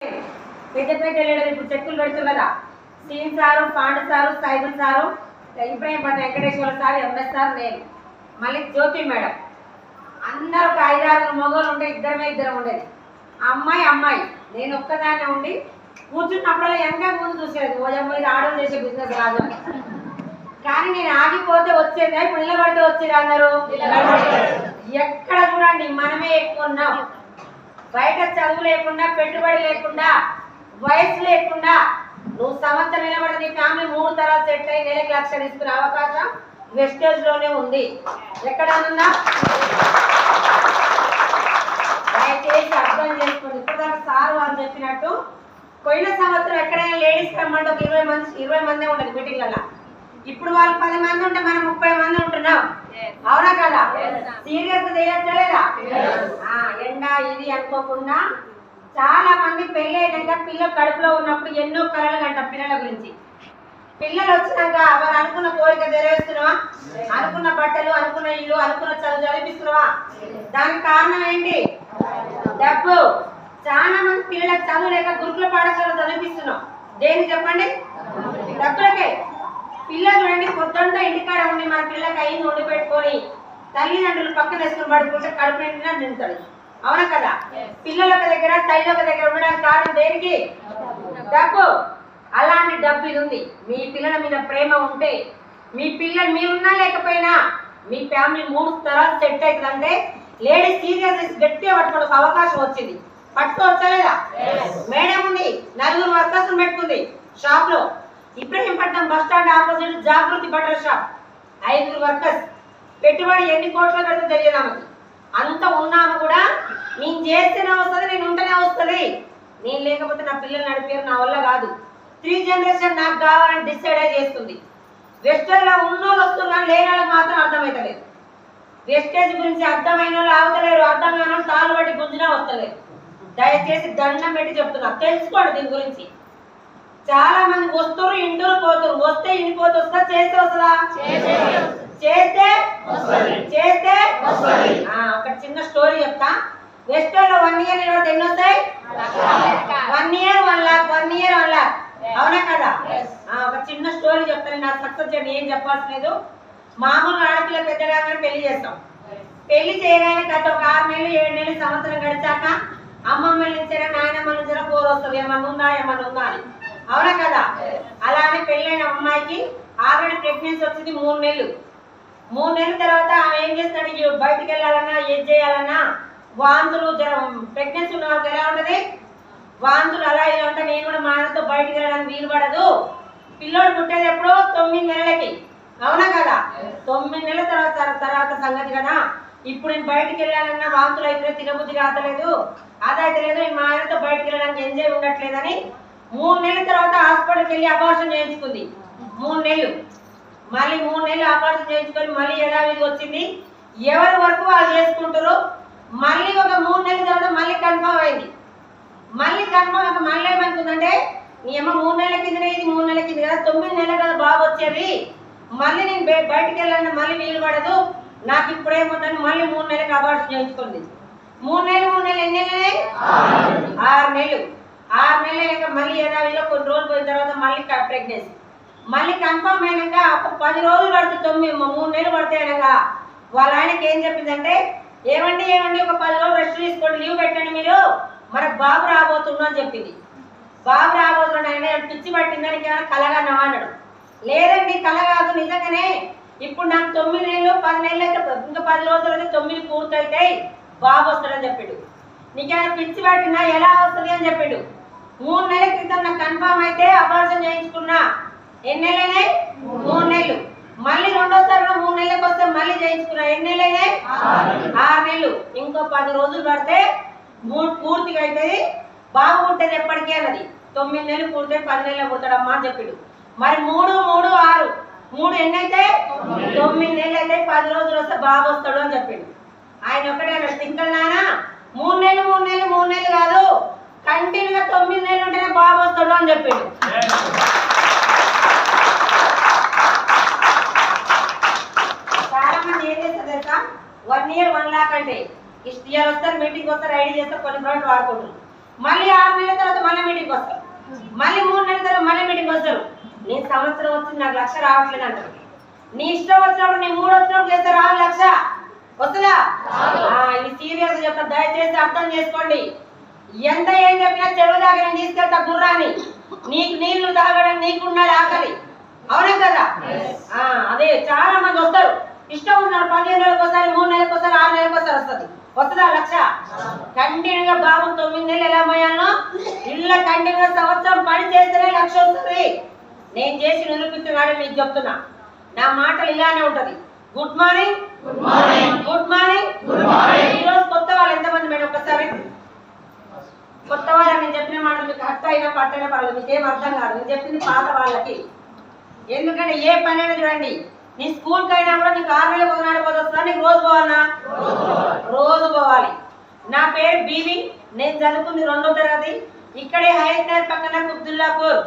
పెద్ద పెద్ద లీడర్ ఇప్పుడు చెక్కులు పెడుతున్నదా సీన్ sir, Pandu sir, Saidul sir, Ibrahimpatnam Venkateshwara sir, MS sir, నేను మళ్ళీ జ్యోతి మేడం, అందరూ ఒక 5-6 మగవాళ్ళు ఉండే, ఇద్దరం ఉండేది. అమ్మాయి నేను ఒక్కదాన్నే ఉండి కూర్చున్నప్పుడల్లా వెనక ముందు చూసేది. ఓజమ్మ ఇది ఆర్డర్ చేసే బిజినెస్ రాదు అని. కానీ నేను ఆగిపోతే వచ్చేది, ఇప్పుడు నిలబడితే వచ్చేది అందరూ. ఎక్కడ చూడండి మనమే ఎక్కువ ఉన్నాం. బయట చదువు లేకుండా, పెట్టుబడి లేకుండా, వయసు లేకుండా నువ్వు సంవత్సరం నిలబడి నీ ఫ్యామిలీ 3 తరాలు సెట్ అయ్యి నెలకు 1,00,000 తీసుకునే అవకాశం వెస్టేజ్ లోనే ఉంది. ఎక్కడనుందా? దయచేసి అర్థం చేసుకోండి. ఇప్పుడు సార్ వాళ్ళు చెప్పినట్టు పోయిన సంవత్సరం ఎక్కడైనా లేడీస్ కమ్మంటే ఒక 20 మంది ఉండదు మీటింగ్లలో. ఇప్పుడు వాళ్ళు 10 మంది ఉంటే మనం 30 మంది ఉంటున్నాం. అవునా కదా? సీరియస్ చేయొచ్చా లేదా? ఎండ ఇది అనుకోకుండా చాలా మంది పెళ్లి అయినాక పిల్లలు కడుపులో ఉన్నప్పుడు ఎన్నో కలలు కంటాం పిల్లల గురించి. పిల్లలు వచ్చినాక వాళ్ళు అనుకున్న కోరిక నెరవేరుస్తున్నావా? అనుకున్న బట్టలు, అనుకున్న ఇల్లు, అనుకున్న చదువు చదివిస్తున్నావా? దానికి కారణం ఏంటి? డబ్బు. చాలా మంది పిల్లలకు చదువు లేక గురుకుల పాఠశాల చదివిస్తున్నాం. దేని చెప్పండి? డబ్బులకే. పిల్లలు చూడండి, పొద్దుంతా ఇంటికాడ ఉండి మన పిల్లలకి అయ్యింది వండి పెట్టుకొని తల్లిదండ్రులు పక్కన వేసుకుని పడుకుంటే కడుపు నిండినా నిండుతాడు. అవునా కదా? పిల్లలొక దగ్గర, తల్లిొక దగ్గర ఉండడానికి కారణం దేనికి? డబ్బు. అలాంటి డబ్బు ఇది ఉంది. మీ పిల్లల మీద ప్రేమ ఉంటే, మీ పిల్లలు మీరున్నా లేకపోయినా మీ ఫ్యామిలీ 3 తరాలు సెట్ అవుతుందంటే లేడీస్ సీరియస్ గట్టిగా పట్టుకోవడం ఒక అవకాశం వచ్చింది. పట్టుకోవచ్చలేదా? మేడం ఉంది, 4 వర్కర్స్ పెట్టుకుంది షాప్ లో. ఇబ్రహీంపట్నం బస్ స్టాండ్ ఆపోజిట్ జాగృతి బట్టల షాప్, 5 వర్కర్స్. పెట్టుబడి ఎన్ని కోట్లు కడితే తెలియదు ఆమెకి. అంత ఉన్నాము కూడా నేను చేస్తేనే వస్తుంది, నేను ఉంటేనే వస్తుంది. నేను లేకపోతే నా పిల్లలు నడిపేరు నా వల్ల కాదు. 3 జనరేషన్ నాకు కావాలని డిసైడ్ చేస్తుంది. వెస్టేజ్లో ఉన్నోళ్ళు వస్తున్నారు, లేని వాళ్ళకి మాత్రం అర్థమవుతలేదు. వెస్టేజ్ గురించి అర్థమైన వాళ్ళు ఆగుతలేరు, అర్థమైన వాళ్ళు తాళ్ళు పట్టి గుంజినా వస్తలేరు. దయచేసి దండం పెట్టి చెప్తున్నా, తెలుసుకోండి దీని గురించి. చాలా మంది వస్తారు, ఇంటూరు పోతారు. వస్తే ఇంటిపోతే వస్తా, చేస్తే వస్తుందా? చేస్తే ఒక చిన్న స్టోరీ చెప్తా. వెస్టేజ్ లో 1 ఇయర్ నిలబడితే ఎన్ని వస్తాయి? 1 ఇయర్ 1 లాక్, 1 ఇయర్ 1 లాక్. అవునా కదా? ఒక చిన్న స్టోరీ చెప్తాను. నాకు సక్సెస్ చేయండి, ఏం చెప్పాల్సి లేదు. మామూలు ఆడపిల్ల పెద్దగా పెళ్లి చేస్తాం. పెళ్లి చేయగానే గత ఒక 6 నెలలు 7 నెలలు సంవత్సరం గడిచాక అమ్మమ్మల నుంచారా, నాయనమ్మల నుంచారా పోరు వస్తుంది. ఏమన్నా ఉందా అని. అవునా కదా? అలానే పెళ్ళైన అమ్మాయికి ఆల్రెడీ ప్రెగ్నెన్సీ వచ్చింది 3 నెలలు. 3 నెలల తర్వాత ఆమె ఏం చేస్తాడు? బయటికి వెళ్ళాలన్నా, ఏం చేయాలన్నా వాంతులు. ప్రెగ్నెన్సీ ఉన్న వాళ్ళకి ఎలా ఉంటుంది? వాంతులు అలా ఇలా ఉంటే నేను కూడా మా ఆయనతో బయటికి వెళ్ళడానికి వీలు పడదు. పిల్లోడు పుట్టేది ఎప్పుడో 9 నెలలకి. అవునా కదా? 9 నెలల తర్వాత సంగతి కదా. ఇప్పుడు నేను బయటికి వెళ్ళాలన్నా వాంతులు అయితే తినబుద్ధి కావట్లేదు, అదైతే లేదు, మా ఆయనతో బయటికి వెళ్ళడానికి ఎంజాయ్ ఉండట్లేదని 3 నెలల తర్వాత హాస్పిటల్కి వెళ్ళి అబార్షన్ చేయించుకుంది. 3 నెలలు. మళ్ళీ 3 నెలలు అబార్షన్ చేయించుకొని మళ్ళీ యథావిధి వచ్చింది. ఎవరి వరకు వాళ్ళు చేసుకుంటారు. మళ్ళీ ఒక 3 నెలల తర్వాత మళ్ళీ కన్ఫర్మ్ అయింది. మళ్ళీ ఏమనుకుందంటే, నీ అమ్మ 3 నెలల కిందనే, ఇది 3 నెలల కింద కదా, 9 నెలల కదా బాగా వచ్చేది. మళ్ళీ నేను బయటికి వెళ్ళాలంటే మళ్ళీ వీలు పడదు, నాకు ఇప్పుడేమవుతుంది. మళ్ళీ 3 నెలలకు అబార్షన్ చేయించుకుంది. 3 నెలలు ఎన్ని నెలలే? 6 నెలలు. 6 నెలలు అయినాక మళ్ళీ యథావిధిలో కొన్ని రోజులు పోయిన తర్వాత మళ్ళీ ప్రెగ్నెన్సీ. మళ్ళీ కన్ఫర్మ్ అయినాక ఒక 10 రోజులు పడుతుంది. 3 నెలలు పడతాయి అనగా వాళ్ళ ఆయనకి ఏం చెప్పిందంటే, ఏమండి ఒక 10 రోజులు రెస్ట్ తీసుకోండి, లీవ్ పెట్టండి మీరు, మనకు బాబు రాబోతుండు అని చెప్పింది. బాబు రాబోతున్నాడు ఆయన పిచ్చి పట్టిందని ఏమైనా కలగన్నావా అన్నాడు. లేదండి కల కాదు, నిజంగానే ఇప్పుడు నాకు 9 నెలలు 10 నెలలు అయితే ఇంకా 10 రోజులు అయితే 9 పూర్తయితాయి, బాబు వస్తాడని చెప్పాడు. నీకేమైనా పిచ్చి పట్టినా ఎలా వస్తుంది అని చెప్పాడు. 3 నెలల క్రితం నాకు కన్ఫర్మ్ అయితే అబార్షన్ చేయించుకున్నా. ఎన్ని నెలలైనాయి? 3 నెలలు. మళ్ళీ రెండోసారి 3 నెలలకు వస్తే మళ్ళీ చేయించుకున్నా. ఎన్ని నెలలైనాయి? 6 నెలలు. ఇంకో 10 రోజులు పడితే 3 పూర్తిగా అవుతుంది, బాబు పుట్టేది ఎప్పటికీ అన్నది. 9 నెలలు పుడితే 10 నెలలు పుడతాడమ్మా అని చెప్పాడు. మరి 3, 3, 6, 3 ఎన్నైతే? 9 నెలలు అయితే 10 రోజులు వస్తే బాబు వస్తాడు అని చెప్పాడు. ఆయన ఒకటే అన్నాడు, సింకల్ నానా 3 నెలలు కాదు, కంటిన్యూగా 9 నెలలు ఉంటేనే బాబు వస్తాడు అని చెప్పాడు. చాలా మంది ఏం చేస్తారు తెలుసా? 1 ఇయర్ 1 లాక్ అంటే ఇయర్ వస్తారు, మీటింగ్ వస్తారు, ఐడి చేస్తారు, కొన్ని ప్రోడక్ట్ వాడుకుంటారు. మళ్ళీ 6 నెలల తర్వాత మళ్ళీ మీటింగ్ వస్తారు, మళ్ళీ 3 నెలల తర్వాత మళ్ళీ మీటింగ్ వస్తారు. నీ సంవత్సరం వచ్చింది నాకు 1,00,000 రావట్లేదు అంటారు. నీ ఇష్టం వచ్చినప్పుడు నీ 3 వచ్చినప్పుడు చేస్తే రాదు 1,00,000 వస్తుందా? ఇది సీరియస్ చెప్తా, దయచేసి అర్థం చేసుకోండి. ఎంత ఏం చెప్పినా చెరువు దాకా నేను తీసుకెళ్తా గుర్రాన్ని, నీకు నీళ్లు తాగడం నీకున్నది ఆకలి, అవునా కదా? అదే చాలా మంది వస్తారు, ఇష్టం ఉన్నారు 15 నెలలకు ఒకసారి, 3 నెలలకు ఒకసారి, 6 నెలలకు ఒకసారి వస్తుంది. వస్తుందా 1,00,000? కంటిన్యూగా బాబు 9 నెలలు ఎలా అమ్మాయాను ఇళ్ళ కంటిన్యూగా సంవత్సరం పని చేస్తేనే 1,00,000 వస్తుంది. నేను చేసి నిరూపించినాడు మీకు చెప్తున్నా. నా మాటలు ఇలానే ఉంటది. Good morning, good morning, good morning, good morning. ఈరోజు కొత్త వాళ్ళు ఎంతమంది మేడం? ఒక్కసారి కొత్త వాళ్ళని నేను చెప్పిన మాట మీకు హర్ట్ అయినా పట్టైనా పర్లేదు, మీకేం అర్థం కాదు. నేను చెప్పింది పాత వాళ్ళకి. ఎందుకంటే ఏ పని అయినా చూడండి, నీ స్కూల్కి అయినా కూడా నీకు 6 నెలలకు ఒకనాడు పోతుందా, నీకు రోజు పోవాలన్నా? రోజు పోవాలి. నా పేరు బీవి, నేను చదువుకుంది 2వ తరగతి. ఇక్కడే హైత్ నగర్ పక్కన కుబ్దుల్లాపూర్,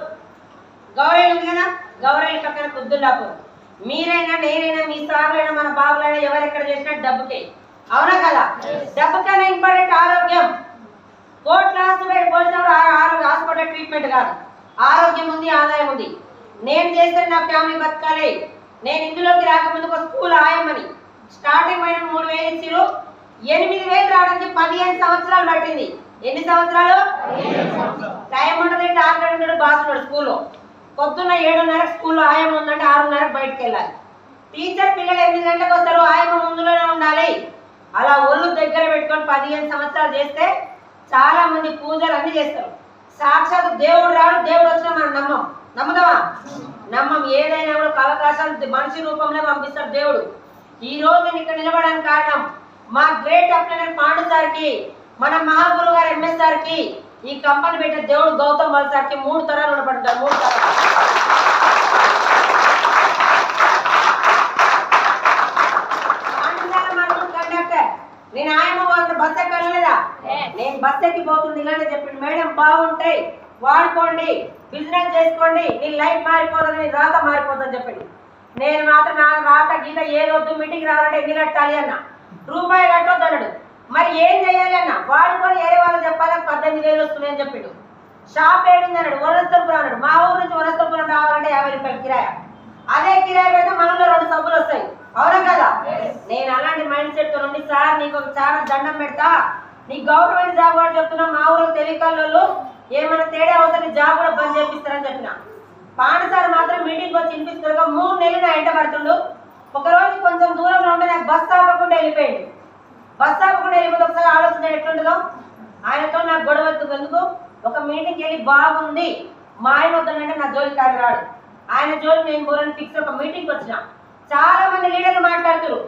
గౌరైలు ఉంది కదా, గౌరైలు పక్కన కుబ్దుల్లాపూర్. మీరైనా నేనైనా మీ సార్లైనా మన బాబులైనా ఎవరెక్కడ చేసినా డబ్బుకే, అవునా కదా? డబ్బు కన్నా ఇంపార్టెంట్ ఆరోగ్యం. కోట్ల హాస్పిటల్ పోసినప్పుడు హాస్పిటల్ ట్రీట్మెంట్ కాదు, ఆరోగ్యం ఉంది, ఆదాయం ఉంది. నేను చేస్తే నా ఫ్యామిలీ బతకాలి. నేను ఇందులోకి రాకముందు ఒక స్కూల్ ఆయమని స్టార్టింగ్ అయిన 3,000 ఇచ్చిరు, 8,000 రావడానికి 15 సంవత్సరాలు పట్టింది. ఎన్ని సంవత్సరాలు? టైం ఉంటుంది, టార్గెట్ ఉంటాడు, బాస్ ఉన్నాడు స్కూల్లో. పొద్దున్న 7:30 స్కూల్లో ఆయమ ఉందంటే 6:30 బయటకు వెళ్ళాలి. టీచర్ పిల్లలు 8 గంటలకు వస్తారు, ఆయమ ముందులోనే ఉండాలి. అలా ఒళ్ళు దగ్గర పెట్టుకొని 15 సంవత్సరాలు చేస్తే చాలా మంది పూజలు అన్ని చేస్తారు. సాక్షాత్ దేవుడు రాడు, దేవుడు వచ్చినా మనం నమ్మం. నమ్ముతావా? నమ్మం. ఏదైనా కూడా అవకాశాలు మనిషి రూపంలో పంపిస్తాడు దేవుడు. ఈ రోజు నేను ఇక్కడ నిలబడడానికి కారణం మా గ్రేట్ అప్లైనర్ పాండు సార్కి, మన మహాగురు గారు ఎంఎస్ సార్కి, ఈ కంపెనీ పెట్టిన దేవుడు గౌతమ్ వల్ సార్కి 3 తరాలు ఉండబడ్డారు. 3 తరాలు. కండక్టర్ నేను ఆయమ్మ వాళ్ళ బస్ ఎక్కలేదా? నేను బస్ ఎక్కిపోతుంది ఇలానే చెప్పింది. మేడం బాగుంటాయి, వాడుకోండి, బిజినెస్ చేసుకోండి, నీ లైఫ్ మారిపోతుంది, నీ రాత మారిపోతుందని చెప్పింది. నేను మాత్రం నా రాత గీత ఏ రోజు మీటింగ్ రావాలంటే ఎన్ని కట్టాలి అన్న, రూపాయి కట్టొద్దు అన్నాడు. మరి ఏం చేయాలి అన్న, వాడుకొని వేరే వాళ్ళు చెప్పాలి, 18,000 వస్తున్నాయని చెప్పిండు. షాప్ ఏడుంది అన్నాడు, వనస్థపురం అన్నాడు. మా ఊరు నుంచి వనస్థపురం రావాలంటే 50 రూపాయలు కిరాయ. అదే కిరాయి పెడితే మనలో 2 సబ్బులు వస్తాయి, అవునా కదా? నేను అలాంటి మైండ్ సెట్ తో నుండి సార్ నీకు ఒక చాలా దండం పెడతా, నీ గవర్నమెంట్ జాబ్ కూడా చెప్తున్నా, మా ఊరు తెలియకల్లో ఏమైనా తేడా అవుతుంది జాబ్ కూడా బంద్ చేపిస్తారని చెప్పిన. పాండు సార్ మాత్రం మీటింగ్ వచ్చి వినిపిస్తున్నా 3 నెలలు నా ఎంట పడుతుండు. ఒకరోజు కొంచెం దూరంలో ఉంటే నాకు బస్ ఆపకుండా వెళ్ళిపోయాడు. బస్ ఆపకుండా వెళ్ళిపోతే ఒకసారి ఆలోచన ఎట్లుంటుందో. ఆయనతో నాకు గొడవ ఎందుకు, ఒక మీటింగ్కి వెళ్ళి బాగుంది మా ఆయన వద్దంటే నా జోలికి ఆయన రాడు, ఆయన జోలికి నేను పోరని ఫిక్స్. ఒక మీటింగ్కి వచ్చిన చాలా మంది లీడర్లు మాట్లాడుతారు.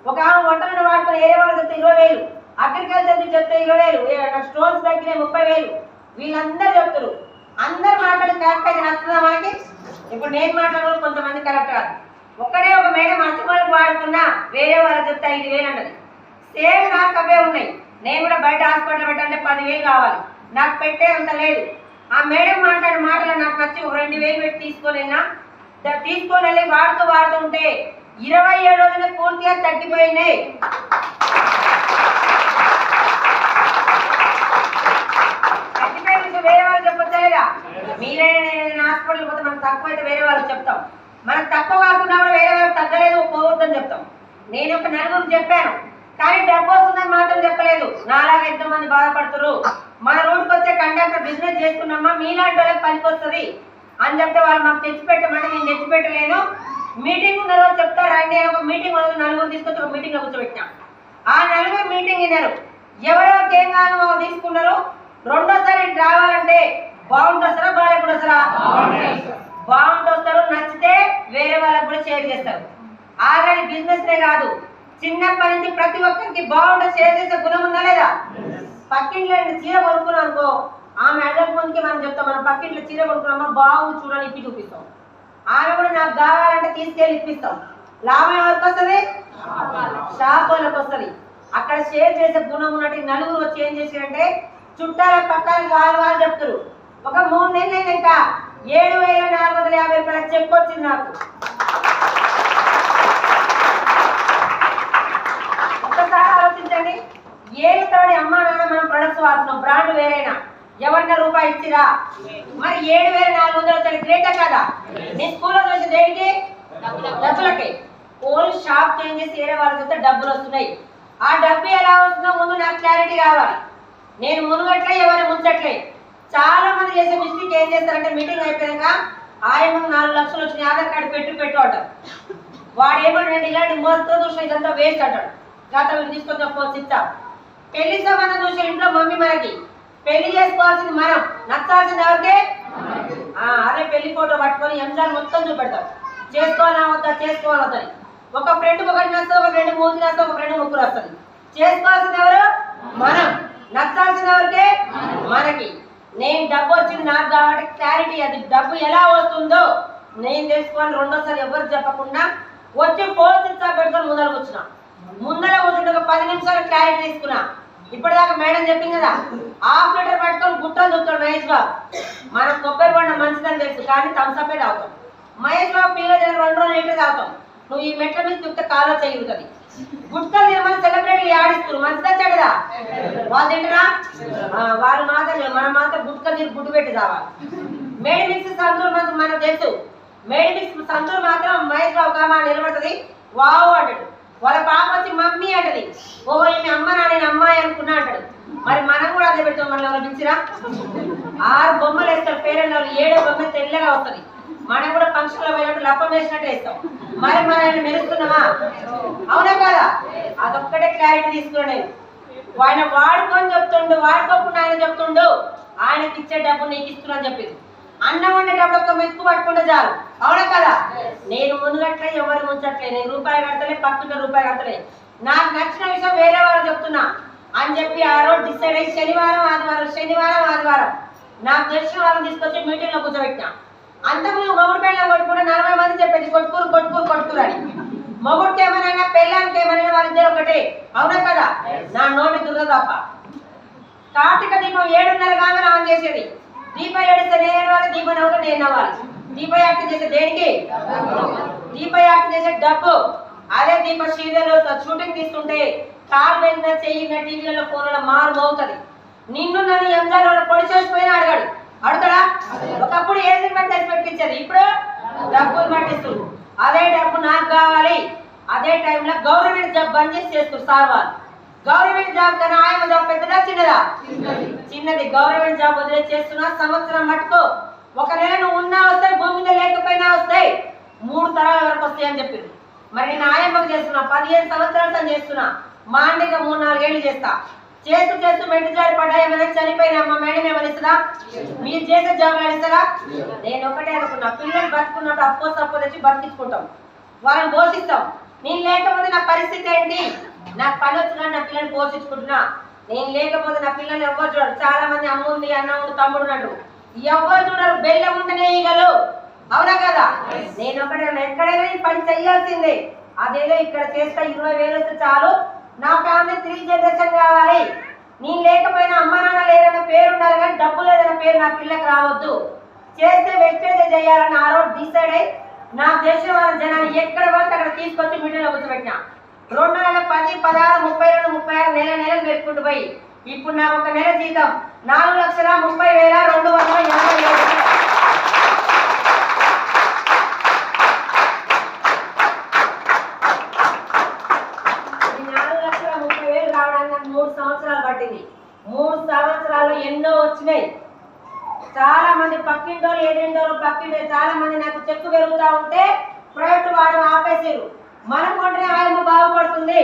ఒక ఆమె వంటలను వాడుకొని ఏరే వాళ్ళు చెప్తే 20,000, అగ్రికల్చర్ చెప్తే 20,000, స్టోన్స్ దగ్గర 30,000, వీళ్ళందరూ చెప్తారు. అందరు మాట్లాడి కరెక్ట్ అయితే నచ్చుతుందా మనకి? ఇప్పుడు నేను మాట్లాడడం కొంతమంది కరెక్ట్ కాదు. ఒక్కడే ఒక మేడం అచ్చుకోలకు వాడుకున్నా వేరే వాళ్ళకి చెప్తే 5,000 అన్నది. సేమ్ నాకు అవే ఉన్నాయి. నేను కూడా బయట హాస్పిటల్ పెట్టాలంటే 10,000 కావాలి, నాకు పెట్టే అంత లేదు. ఆ మేడం మాట్లాడే మాటలు నాకు నచ్చి 2,000 పెట్టి తీసుకోలేనా, తీసుకొని వెళ్ళి వాడుతూ ఉంటే 27 రోజులు పూర్తిగా తగ్గిపోయినాయి. వేరే వాళ్ళు చెప్పొచ్చా? మీరైనా హాస్పిటల్ పోతే మనకు తక్కువ అయితే వేరే వాళ్ళకి చెప్తాం, మనకు తక్కువ కాకుండా కూడా వేరే వాళ్ళకి తగ్గలేదు పోవద్దని చెప్తాం. నేను ఒక 4 చెప్పాను, కానీ డబ్బు వస్తుందని మాత్రం చెప్పలేదు. నాలాగా ఎంతమంది బాధపడుతున్నారు. మన రూట్కి వచ్చే కండక్టర్ బిజినెస్ చేసుకున్నామా మీలాంటి వాళ్ళకి పనికి వస్తుంది అని చెప్తే వాళ్ళు మాకు తెచ్చిపెట్టమంటే నేను తెచ్చిపెట్టలేను. మీటింగ్ ఉన్న రోజు చెప్తా రండి. ఒక మీటింగ్ 4 తీసుకొచ్చి ఒక మీటింగ్ లో కూర్చోబెట్టినా. ఆ 4 మీటింగ్ విన్నారు. ఎవరెవరికి ఏం కావాలో వాళ్ళు తీసుకున్నారు. రెండోసారి రావాలంటే బాగుంటొస్తారా బాగాలేకుండా వస్తారా? బాగుంటొస్తారు. నచ్చితే వేరే వాళ్ళకి కూడా షేర్ చేస్తారు. ఆల్రెడీ బిజినెస్ కాదు, చిన్నప్పటి నుంచి ప్రతి ఒక్కరికి బాగుంటే షేర్ చేసే గుణం ఉందా లేదా? పక్కింట్లో చీర కొనుక్కున్నాం అనుకో, ఆమె అడగక ముందుకి మనం చెప్తాం, మనం పక్కింట్లో చీర కొనుక్కున్నామా బాగుంది చూడని ఇప్పి చూపిస్తాం. ఆమె కూడా నాకు కావాలంటే తీసుకెళ్ళి ఇప్పిస్తాం. లాభం ఎవరికి వస్తుంది? షాప్ వాళ్ళకి వస్తుంది. అక్కడ షేర్ చేసే గుణం ఉన్నట్టు 4 వచ్చి ఏం చేసారంటే చుట్టాల పక్కన వాళ్ళు చెప్తారు. ఒక 3 నెలలు అయినాక 7,450 రూపాయల చెక్ వచ్చింది నాకు. ఒక్కసారి ఆలోచించండి. ఏళ్ళతోటి అమ్మా నాన్న మనం ప్రొడక్ట్స్ వాడుతున్నాం, బ్రాండ్ వేరైనా ఎవరిన రూపాయి ఇచ్చిరా? మరి 7,400 గ్రేటే కదా. నేను స్కూల్లో చూసి దేనికి? డబ్బులకి. పోలీస్ షాప్ చేంజ్ చేసి వేరే వాళ్ళ చూస్తే డబ్బులు వస్తున్నాయి. ఆ డబ్బు ఎలా వస్తుందో ముందు నాకు క్లారిటీ కావాలి. నేను మునుగట్లే ఎవరు ముంచట్లే. చాలా మంది చేసే మిస్టేక్ ఏం చేస్తారంటే మీటింగ్ అయిపోయాక ఆయనకు 4 లక్షలు వచ్చినాయి, ఆధార్ కార్డు పెట్టు అంటారు. వాడు ఏమంటాడు, ఇలాంటి మస్తు చూసిన ఇదంతా వేస్ట్ అంటాడు. గత వీళ్ళు తీసుకొచ్చిన ఫోన్స్ ఇస్తాం. పెళ్లి సంబంధం చూసే ఇంట్లో మమ్మీ మనకి పెళ్లి చేసుకోవాల్సింది మనం, నచ్చాల్సింది ఎవరికే? అదే పెళ్లి ఫోటో పట్టుకొని ఎంజాయ్ మొత్తం చూపెడతాం. చేసుకోవాలని ఒక ఫ్రెండ్ ఒకటి నస్తుంది, ఒక ఫ్రెండ్ 3 నస్తుంది, ఒక ఫ్రెండ్ 3 వస్తుంది. చేసుకోవాల్సింది ఎవరు? మనం. నచ్చాల్సింది ఎవరికే? మనకి. నేను డబ్బు వచ్చింది నాకు కాబట్టి క్లారిటీ, అది డబ్బు ఎలా వస్తుందో నేను తెలుసుకోవాలి. రెండోసారి ఎవరు చెప్పకుండా వచ్చి ఫోన్ ఇచ్చా పెట్టుకొని ముందర కూర్చుంటే ఒక 10 నిమిషాలు క్లారిటీ తీసుకున్నా. ఇప్పటిదాకా మేడం చెప్పింది కదా, ½ లీటర్ పట్టుకొని గుట్టలు చూస్తాడు మహేష్ బాబు. మనం కొబ్బరి బొండ మంచిదని తెలుసు కానీ థమ్సప్పే తాగుతాం. మహేష్ బాబు పీలో 2 లీటర్ తాగుతాం. నువ్వు ఈ మెట్ల మీద చూస్తే కాలో చేయుతుంది. గుట్టలు తినమని సెలబ్రిటీలు ఆడిస్తున్నారు, మంచిదా చెడదా? వాళ్ళు తింటారా? వాళ్ళు మాత్రం, మనం మాత్రం గుట్టలు తిని గుడ్డు పెట్టి తావాలి. మేడి మిక్స్ సంతూర్ మంచి మనకు తెలుసు. మేడి మిక్స్ సంతూర్ మాత్రం మహేష్ బాబు కామా నిలబడుతుంది, వావ్ అంటాడు. వాళ్ళ పాప వచ్చి మమ్మీ అంటది, ఓహో ఈమె అమ్మ నేను అమ్మాయి అనుకున్నా అంటాడు. మరి మనం కూడా అదే పెడతాం. మన ఎవరు పిలిచిరా 6 బొమ్మలు వేస్తారు పేరెంట్, 7 బొమ్మ తెల్లగా వస్తుంది. మనం కూడా ఫంక్షన్లో పోయినట్టు లప్పం వేసినట్టు వేస్తాం. మరి మనం మెరుస్తున్నామా? అవునా కదా? అదొక్కటే క్లారిటీ తీసుకున్నాను. ఆయన వాడుకొని చెప్తుండు, వాడుకోకుండా ఆయన చెప్తుండు ఆయనకి ఇచ్చే డబ్బు నీకు ఇస్తున్నా అని చెప్పింది. అన్నం వండేటప్పుడు ఒక మెతుకు పట్టుకుంటే చాలు. అవునా కదా? నేను మునుగట్లే ఎవరు ముంచట్లే. నేను రూపాయి కడతలే, పక్కన రూపాయి కడతలే. నాకు నచ్చిన విషయం వేరే వాళ్ళు చెప్తున్నా అని చెప్పి ఆ రోజు డిసైడ్ అయ్యి శనివారం ఆదివారం నాకు తెలిసిన వాళ్ళని తీసుకొచ్చి మీటింగ్లో కూర్చోబెట్టినా. అంతకుముందు మొగుడు పెళ్ళం కొట్టుకుంటే 40 మంది చెప్పేది కొట్టుకురు అని. మొగుడికి ఏమైనా పెళ్ళానికి ఏమైనా వాళ్ళిద్దరు ఒకటే. అవునా కదా? నా నోటి దుర్గ తప్ప. కార్తీక దీపం 7:30 కాగానే ఆన్ చేసేది. దీపం ఏడిస్తే నేను ఏడవాలి, దీపం నవ్వుతా నేను నవ్వాలి. దీపయాక్తి చేసే దేనికి? దీపయాక్తి చేసే డబ్బు. అదే దీప సీరియల్ షూటింగ్ తీస్తుంటే కాలు మీద చెయ్యిన టీవీలలో ఫోన్లలో మారు మోగుతుంది. నిన్ను నన్ను ఎంజాలో పొడి చేసిపోయినా అడుగుతాడా? ఒకప్పుడు ఏ సినిమా తెచ్చి పెట్టించేది, ఇప్పుడు డబ్బులు పట్టిస్తుంది. అదే డబ్బు నాకు కావాలి. అదే టైంలో గవర్నమెంట్ జాబ్ బంద్ చేసి చేస్తారు సార్ వాళ్ళు. గవర్నమెంట్ జాబ్ కన్నా ఆయన జాబ్ పెద్దదా చిన్నదా? చిన్నది. గవర్నమెంట్ జాబ్ వదిలే చేస్తున్నా సంవత్సరం మట్టుకు 1 నెల నువ్వు ఉన్నా వస్తాయి, భూమి మీద లేకపోయినా వస్తాయి, 3 తరాల వరకు వస్తాయి అని చెప్పింది. మరి నేను ఆయమ్మకు చేస్తున్నా, 15 సంవత్సరాలు తను చేస్తున్నా. మా అంటిగా 3-4 ఏళ్ళు చేస్తా. చేస్తూ మెట్టు జారి పడ్డా ఏమైనా చనిపోయినా మా మేడం ఏమైనా ఇస్తుందా? మీరు చేసే జాబ్ ఇస్తారా? నేను ఒకటే అనుకున్నా, పిల్లలు బతుకున్నట్టు అప్పో తెచ్చి బతికించుకుంటాం, వాళ్ళని పోషిస్తాం. నేను లేకపోతే నా పరిస్థితి ఏంటి? నాకు పని వచ్చినా నా పిల్లల్ని పోషించుకుంటున్నా. నేను లేకపోతే నా పిల్లల్ని ఎవ్వరు చూడరు. చాలా మంది అమ్ముంది, అన్నముంది, తమ్ముడు అంటారు. ఎవ్వరు చూడరు. బెల్లం ఉంటేనే ఈగలు. అవునా కదా? నేను ఒకటే ఎక్కడైనా పని చెయ్యాల్సిందే. అదేదో ఇక్కడ చేస్తా 20,000 వస్తే చాలు, నా ఫ్యామిలీ 3 జనరేషన్ కావాలి. నేను లేకపోయినా అమ్మ నాన్న లేదన్న పేరు ఉండాలి కానీ డబ్బు లేదన్న పేరు నా పిల్లకి రావద్దు. చేస్తే వెస్టేజ్ చేయాలని ఆ రోజు డిసైడ్ అయ్యి నాకు తెలిసిన వాళ్ళ జనాన్ని ఎక్కడ పడితే అక్కడ తీసుకొచ్చి మీటింగ్లో కూర్చోబెట్టినా. 2010, 16, 32, 36 నెలలు పెట్టుకుంటూ పోయి ఇప్పుడు నా 1 నెల జీతం 4,30,287. రావడానికి 3 సంవత్సరాలు పట్టింది. 3 సంవత్సరాలు ఎన్నో వచ్చినాయి. చాలా మంది పక్కింటోళ్ళు, ఎదిరింటోళ్ళు, పక్కింటో చాలా మంది నాకు చెక్కు పెరుగుతా ఉంటే ప్రైవేట్ వాడు ఆపేసారు. మనం కొంటే ఆయమ్మ బాగుపడుతుంది,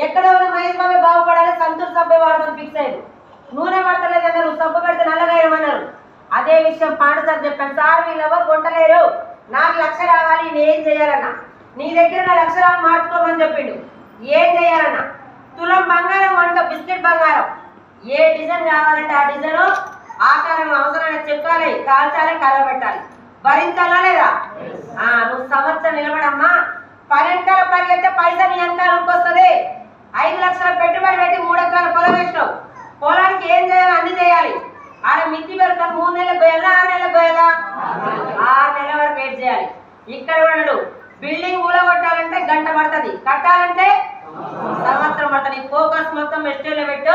ఎక్కడ ఉన్న మహేష్ బాబే బాగుపడాలి, సంతూర్ సబ్బే వాడతాను ఫిక్స్ అయ్యారు. నూనె పడతలేదన్నారు, సబ్బు పెడితే నల్లగాయమన్నారు. అదే విషయం పాండు సార్ చెప్పాను, సార్ వీళ్ళెవరు కొంటలేరు, నాకు 1,00,000 రావాలి, నేనేం చేయాలన్నా? నీ దగ్గర నా 1,00,000 మార్చుకోమని చెప్పిండు. ఏం చేయాలన్నా? తులం బంగారం వంట బిస్కెట్ బంగారం, ఏ డిజైన్ కావాలంటే ఆ డిజైన్, ఆకారం అవసరమైన చెక్కాలి, కాల్చాలి, కర్ర పెట్టాలి, భరించాలా లేదా? నువ్వు సంవత్సరం నిలబడమ్మా. 12 పరిగెత్తే పైసా నీ అంకాలకు వస్తుంది. 5 లక్షల పెట్టుబడి పెట్టి 3 ఎకరాల పొలం వేసినావు. పొలానికి ఏం చేయాలి? అన్ని చేయాలి. ఆడ మిత్తి పెడతాను 3 నెలలకు పోయాలా, 6 నెలలకు పోయాలా? 6 నెలల వరకు వెయిట్ చేయాలి. ఇక్కడ ఉన్నాడు బిల్డింగ్ ఊలగొట్టాలంటే గంట పడుతుంది, కట్టాలంటే సంవత్సరం పడుతుంది. ఫోకస్ మొత్తం ఎస్టేలో పెట్టు.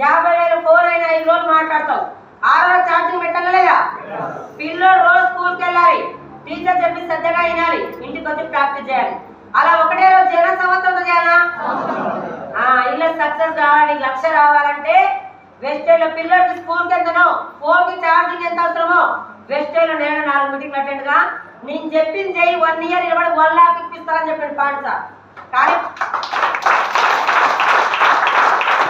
50,000 ఫోన్ అయినా 5 రోజులు మాట్లాడతావు. రోజు ఛార్జింగ్ పెట్టాలా లేదా? పిల్లలు రోజు స్కూల్కి వెళ్ళాలి, టీచర్ చెప్పి శ్రద్ధగా వినాలి, ఇంటికి వచ్చి ప్రాక్టీస్ చేయాలి. అలా ఒకటే రోజు చేయాలా, సంవత్సరం చేయాలా? ఇలా సక్సెస్ కావాలి, లక్ష రావాలంటే వెస్టేజ్లో పిల్లలకి స్కూల్కి ఎంతనో ఫోన్కి ఛార్జింగ్ ఎంత అవసరమో వెస్టేజ్లో నేను 4 మీటింగ్లు అటెండ్ గా నేను చెప్పింది చేయి 1 ఇయర్ నిలబడి 1 లాక్ ఇప్పిస్తానని చెప్పాడు పాండు సార్. కానీ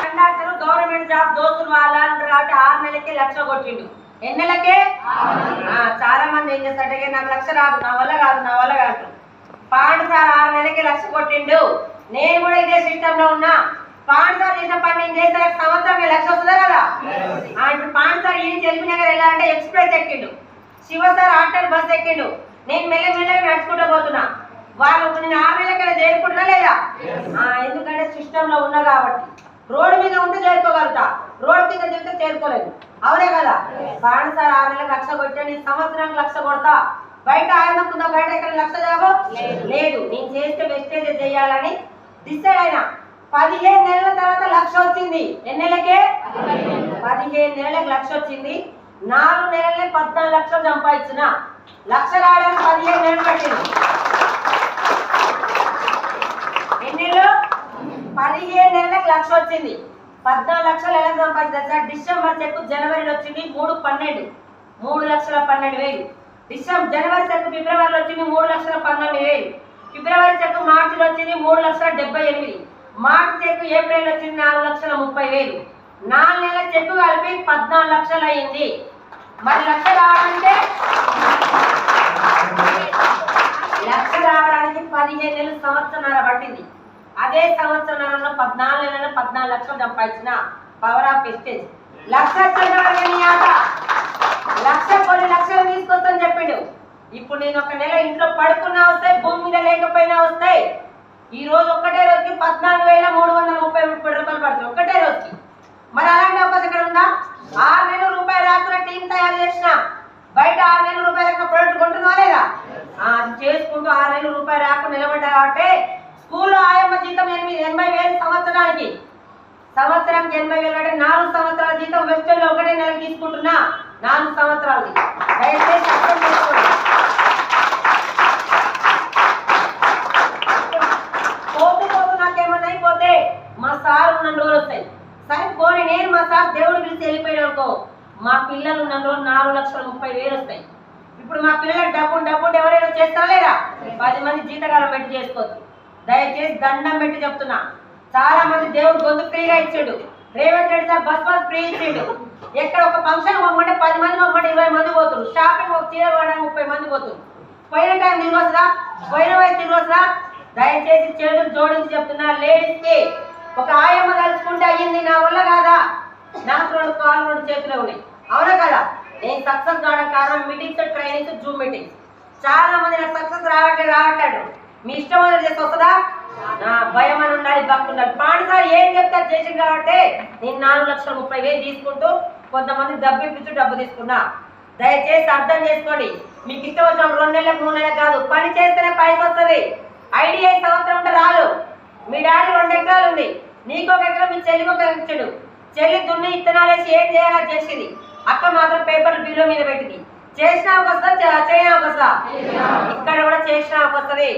కండక్టర్ గవర్నమెంట్ జాబ్ దోస్తులు వాళ్ళంటారు కాబట్టి 6 నెలలకే 1 లక్ష కొట్టిండు. ఎన్ని నెలలకే? చాలా మంది ఏం చేస్తారంటే నాకు 1 లక్ష రాదు, నా వల్ల కాదు. పాండు సార్ 6 నెలలకి 1 లక్ష కొట్టిండు. నేను కూడా ఇదే సిస్టమ్ లో ఉన్నా. పాండు సార్ చేసిన పని నేను చేస్తే సంవత్సరం 1 లక్ష వస్తుందా కదా? ఇప్పుడు పాండు సార్ ఈ చెల్పి నగర్ వెళ్ళాలంటే ఎక్స్ప్రెస్ ఎక్కిండు, శివ సార్ ఆర్టర్ బస్ ఎక్కిండు, నేను మెల్లగా నడుచుకుంటూ పోతున్నా. వాళ్ళు నేను 6 నెలలకి చేరుకుంటున్నా లేదా? ఎందుకంటే సిస్టమ్ లో ఉన్నా కాబట్టి. రోడ్డు మీద ఉంటే చేరుకోగలుగుతా, రోడ్డు మీద తింటే చేరుకోలేదు. అవునే కదా? పాండు సార్ 6 నెలలకు 1 లక్ష కొట్టాను, ఈ సంవత్సరానికి 1 లక్ష కొడతా. బయట ఆయనకుందా? బయట ఎక్కడ 1 లక్ష జాబు లేదు. నేను చేస్తే వెస్టేజ్ చేయాలని డిసైడ్ అయినా. 15 నెలల తర్వాత 1 లక్ష వచ్చింది. ఎన్ని నెలలకే? 15 నెలలకు 1 లక్ష వచ్చింది. 4 నెలలే 14 లక్షలు సంపాదించిన. 1 లక్ష రావడానికి 15 నెలలు పట్టింది. ఎన్ని నెలలు? 15 నెలలకు 1 లక్ష వచ్చింది. 14 లక్షలు ఎలా సంపాదించా? డిసెంబర్ చెక్కు జనవరిలో వచ్చింది 3/12, 3,12,000. జనవరి చెక్కు ఫిబ్రవరిలో వచ్చింది 3,19,000. ఫిబ్రవరి చెక్కు మార్చిలో వచ్చింది 3,78,000. మార్చి చెక్కు ఏప్రిల్ వచ్చింది 4,30,000. 4 నెలల చెక్కు కలిపి 14 లక్షలు అయింది. మరి 1 లక్ష రావాలంటే 1 లక్ష రావడానికి 15 నెలలు సంవత్సరంన్నర పట్టింది. అదే సంవత్సరంన్నరలో 14 నెలల్లో 14 లక్షలు సంపాదించిన పవర్ ఆఫ్ వెస్టేజ్. 1 లక్ష కొన్ని లక్షలు తీసుకొస్తాను చెప్పిండు. ఇప్పుడు నేను 1 నెల ఇంట్లో పడుకున్నా వస్తాయి, భూమి మీద లేకపోయినా వస్తాయి. ఈ రోజు ఒక్కటే రోజుకి 14,330 రూపాయలు పడుతుంది ఒక్కటే రోజుకి. మరి అలాంటి అవకాశం ఇక్కడ ఉందా? 6 నెలల రూపాయలు రాకుండా టీం తయారు చేసిన, బయట 6 నెలల రూపాయల ప్రొడక్ట్ కొంటున్నా లేదా? అది చేసుకుంటూ 6 నెలల రూపాయలు రాకుండా నిలబడ్డా కాబట్టి స్కూల్లో ఆయమ్మ జీతం 80,000 సంవత్సరానికి 80,000 అంటే 4 సంవత్సరాల జీతం వెస్టర్న్లో ఒకటే నెలకు తీసుకుంటున్నా. 4 సంవత్సరాలది. దయచేసి అర్థం చేసుకోండి. పోతూ నాకేమన్నా అయిపోతే మా సార్ ఉన్న రోజులు వస్తాయి. సరే పోనీ నేను మా సార్ దేవుడు పిలిచి వెళ్ళిపోయాడు అనుకో, మా పిల్లలు ఉన్న రోజు 4,30,000 వస్తాయి. ఇప్పుడు మా పిల్లలకు డబ్బు ఎవరైనా చేస్తారా లేదా? 10 మంది జీతకాలం పెట్టి చేసుకోవచ్చు. దయచేసి దండం పెట్టి చెప్తున్నా. చాలా మంది దేవుడు గొంతు ఫ్రీగా ఇచ్చాడు. Revanth Reddy sir bus free ఇచ్చిండు. ఎక్కడ ఒక ఫంక్షన్ పోమంటే 10 మంది పోమంటే 20 మంది పోతున్నారు. షాపింగ్ ఒక చీర కొనడానికి 30 మంది పోతున్నారు. పోయిన టైం తిరిగి వస్తుందా? పోయిన వయసు తిరిగి వస్తుందా? దయచేసి చేతులు జోడించి చెప్తున్నా, లేడీస్ కి ఒక ఆయమ్మ తలుచుకుంటే అయ్యింది, నా వల్ల కాదా? నాకు 2 కాళ్ళు 2 చేతులు ఉన్నాయి. అవునా కదా? నేను సక్సెస్ కావడానికి కారణం మీటింగ్స్, ట్రైనింగ్స్, జూమ్ మీటింగ్స్. చాలా మంది నాకు సక్సెస్ రావట్లేదు. మీ ఇష్టం చేసి వస్తుందా? నా భయం అని ఉండాలి, భక్తి ఉండాలి. పాండు సార్ ఏం చెప్తారు చేసింది కాబట్టి నేను 4,30,000 తీసుకుంటూ కొంతమంది డబ్బు తీసుకున్నా. దయచేసి అర్థం చేసుకోండి. మీకు ఇష్టం వచ్చిన 2 నెలలకు 3 నెలలకు కాదు, పని చేస్తేనే పైకి వస్తుంది. ఐడియా సంవత్సరం ఉంటే రాదు. మీ డాడీ 2 ఎకరాలు ఉంది, నీకు 1 ఎకరం, మీ చెల్లికి 1 ఎకరం. చెల్లి దున్ని ఇత్తనాలు వేసి ఏం చేయాలో చేసింది. అక్క మాత్రం పేపర్లు బిల్లు మీద పెట్టింది. చేసినా వస్తా, చేయనా వస్తా. ఇక్కడ కూడా చేసినా వస్తుంది.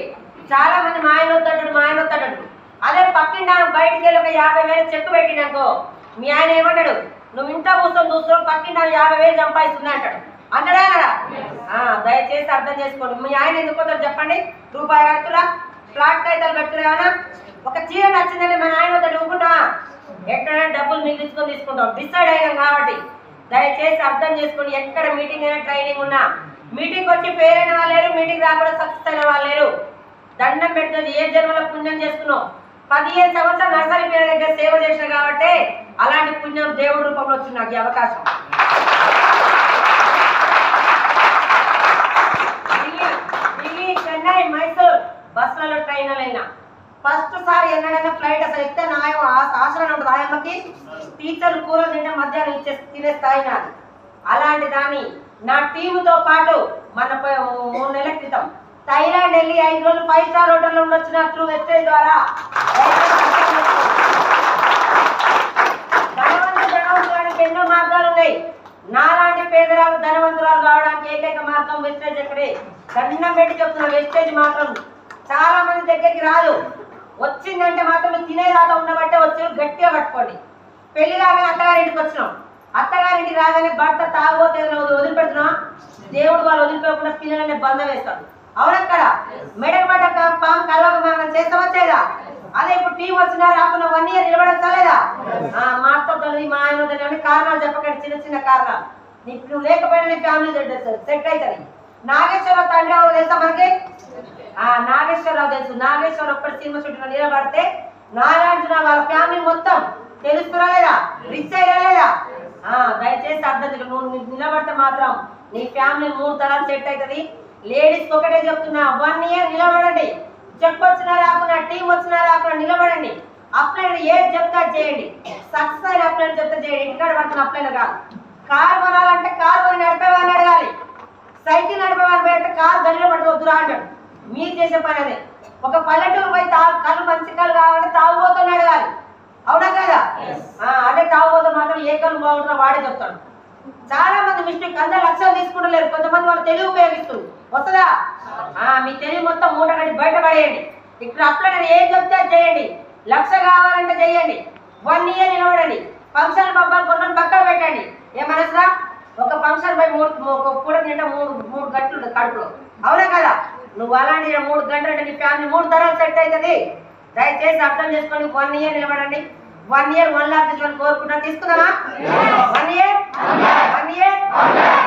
చాలా మంది మా ఆయన వస్తాడు. అదే పక్కింటి బయటికి వెళ్ళి ఒక 50,000 చెక్కు పెట్టిననుకో, మీ ఆయన ఏమంటాడు? నువ్వు ఇంట్లో కూర్చొని చూస్తున్నావు, పక్కింటి 50,000 సంపాదిస్తున్నా అంటాడు. అంటాడా కదా? దయచేసి అర్థం చేసుకోండి. మీ ఆయన ఎందుకు వస్తాడు చెప్పండి? రూపాయి కడుతురా, ఫ్లాట్ కాగితాలు పెడుతున్నా. ఒక చీర నచ్చిందంటే మన ఆయన వద్ద ఊరుకుంటావా? ఎక్కడైనా డబ్బులు మిగిలించుకొని తీసుకుంటాం. డిసైడ్ అయినాం కాబట్టి దయచేసి అర్థం చేసుకోండి. ఎక్కడ మీటింగ్ అయినా ట్రైనింగ్ ఉన్నా, మీటింగ్ వచ్చి ఫెయిల్ అయిన వాళ్ళు లేరు, మీటింగ్ రాకుండా సక్సెస్ అయిన వాళ్ళు లేరు. దండం పెడుతుంది. ఏ జన్మలో పుణ్యం చేసుకున్నావు? 15 సంవత్సరాలు నర్సరీ పిల్లల దగ్గర సేవ చేసిన కాబట్టి అలాంటి పుణ్యం దేవుడి రూపంలో వచ్చింది నాకు ఈ అవకాశం. ఢిల్లీ, చెన్నై, మైసూర్ బస్సులలో ట్రైన్లు అయినా ఫస్ట్ సారి ఎన్నడైనా ఫ్లైట్ అసలు ఎక్కితే నా ఆశ్రమం ఉంటుంది. ఆయమ్మకి టీచర్లు కూర తింటే మధ్యాహ్నం తినే స్థాయి నాది. అలాంటి దాన్ని నా టీముతో పాటు మన 3 నెలల క్రితం థైలాండ్ వెళ్ళి 5 రోజులు 5 స్టార్ హోటల్లో ఉండొచ్చిన త్రూ వెబ్సైట్ ద్వారా ధనవంతుడానికి ఎన్నో మార్గాలు ఉన్నాయి. నాలాంటి పేదరాలు ధనవంతురాలు కావడానికి ఏకైక మార్గం వెస్టేజ్ ఎక్కడే. దండం పెట్టి చెప్తున్నా, వెస్టేజ్ మాత్రం చాలా మంది దగ్గరికి రాదు. వచ్చిందంటే మాత్రం తినేదాకా ఉండబట్టే వచ్చి గట్టిగా పట్టుకోండి. పెళ్లి రాగానే అత్తగారింటికి వచ్చినాం, అత్తగారింటికి రాగానే భర్త తాగబోతే వదిలిపెడుతున్నాం. దేవుడు వాళ్ళు వదిలిపోకుండా పిల్లలని బంధం వేస్తాడు. అవునక్కడ మెడకు పడ్డ పాము కలవక మనం చేస్తామా చేయదా? అదే ఇప్పుడు టీం వచ్చినా రాకుండా 1 year నిలబడచ్చా లేదా? మా అత్త వద్దని మా ఆయన వద్దని కారణాలు చెప్పకండి, చిన్న చిన్న కారణాలు. నువ్వు లేకపోయినా నీ ఫ్యామిలీ సెట్ అవుతుంది. నాగేశ్వరరావు తండ్రి ఎవరు తెలుసా మనకి? నాగేశ్వరరావు తెలుసు. నాగేశ్వరరావు ఒక్కటి సినిమా షూటింగ్ లో నిలబడితే నాగార్జున వాళ్ళ ఫ్యామిలీ మొత్తం తెలుస్తురా లేదా? రిచ్ అయ్యా లేదా? దయచేసి అర్థం చేసుకో. నువ్వు నిలబడితే మాత్రం నీ ఫ్యామిలీ 3 తరాలు సెట్ అవుతుంది. లేడీస్ ఒకటే చెప్తున్నా, 1 year నిలబడండి. చెక్ వచ్చినా రాకుండా, టీం వచ్చినా రాకుండా నిలబడండి. అప్లైన్ ఏది చెప్తా చేయండి. సక్సెస్ అయిన అప్లైన్ చెప్తా చేయండి. ఇంటికాడ పడుతున్న అప్లైన్ కాదు. కార్ కొనాలంటే కార్ కొని నడిపేవాడిని అడగాలి. సైకిల్ నడిపేవాడిని పోయంటే కార్ గడిలో పట్టుకోవద్దురా అంటాడు. మీరు చేసే పని అదే. ఒక పల్లెటూరు పోయి కళ్ళు మంచి కళ్ళు కావాలంటే తాగుబోతుని అడగాలి. అవునా కదా? అదే తాగుబోతు మాత్రం ఏ కళ్ళు బాగుంటుందో వాడే చెప్తాడు. చాలా మంది మిస్టేక్, అందరు లక్షలు తీసుకుంటలేరు. కొంతమంది వాళ్ళు తెలివి ఉపయోగిస్తుంది. వస్తుందా? మీ తెలివి మొత్తం మూట కట్టి బయటపడేయండి. ఇక్కడ అప్లైన్ ఏం చెప్తే చేయండి. 1,00,000 కావాలంటే చెయ్యండి. 1 year నిలబడండి. ఫంక్షన్ పబ్బాలు కొన్ని పక్కన పెట్టండి. ఏ మనసురా? ఒక ఫంక్షన్ పై 3 పూట నిండా 3 గంటలు కడుపులో. అవునా కదా? నువ్వు అలాంటి 3 గంటలు అంటే నీ ఫ్యామిలీ 3 తరాలు సెట్ అవుతుంది. దయచేసి అర్థం చేసుకొని 1 year నిలబడండి. 1 year 1 lakh తీసుకొని కోరుకుంటా. తీసుకుందామా? 1 year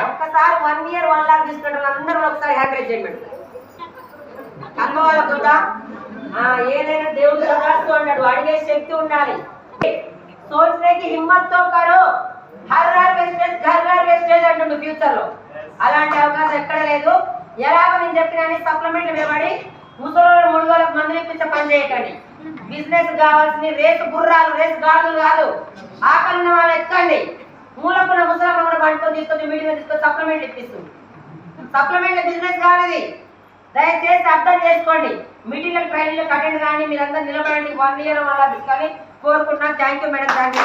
ఒక్కసారి 1 year 1 lakh తీసుకుంటారు. అందరూ ఒకసారి హ్యాండ్ రైజ్ చేయండి. అనుభవాలకు ఉందా? ఏదైనా దేవుడు సదాస్తూ అన్నాడు. అడిగే శక్తి ఉండాలి. సోచనేకి హిమ్మత్తో కరో, హర్ వెస్టేజ్ ఘర్ వెస్టేజ్ అంటుండు ఫ్యూచర్ లో. అలాంటి అవకాశం ఎక్కడ లేదు. ఎలాగో నేను చెప్పిన సప్లిమెంట్లు నిలబడి ముసలి 3 మందిని ఇప్పించే పని చేయకండి. బిజినెస్ కావాల్సింది రేసు గుర్రాలు, రేసు గాడులు కాదు. ఆకలి ఉన్న వాళ్ళు ఎక్కండి. మూలకున్న ముసలమ్మ కూడా పండుకొని తీసుకొని మీడియం తీసుకొని సప్లిమెంట్లు ఇప్పిస్తుంది. సప్లిమెంట్ల బిజినెస్ కానిది. దయచేసి అర్థం చేసుకోండి. మీటింగ్ ట్రైనింగ్ అటెండ్ కానీ మీరందరూ నిలబడండి. 1 year అలా తీసుకొని కోరుకుంటున్నాను. Thank you madam. Thank you.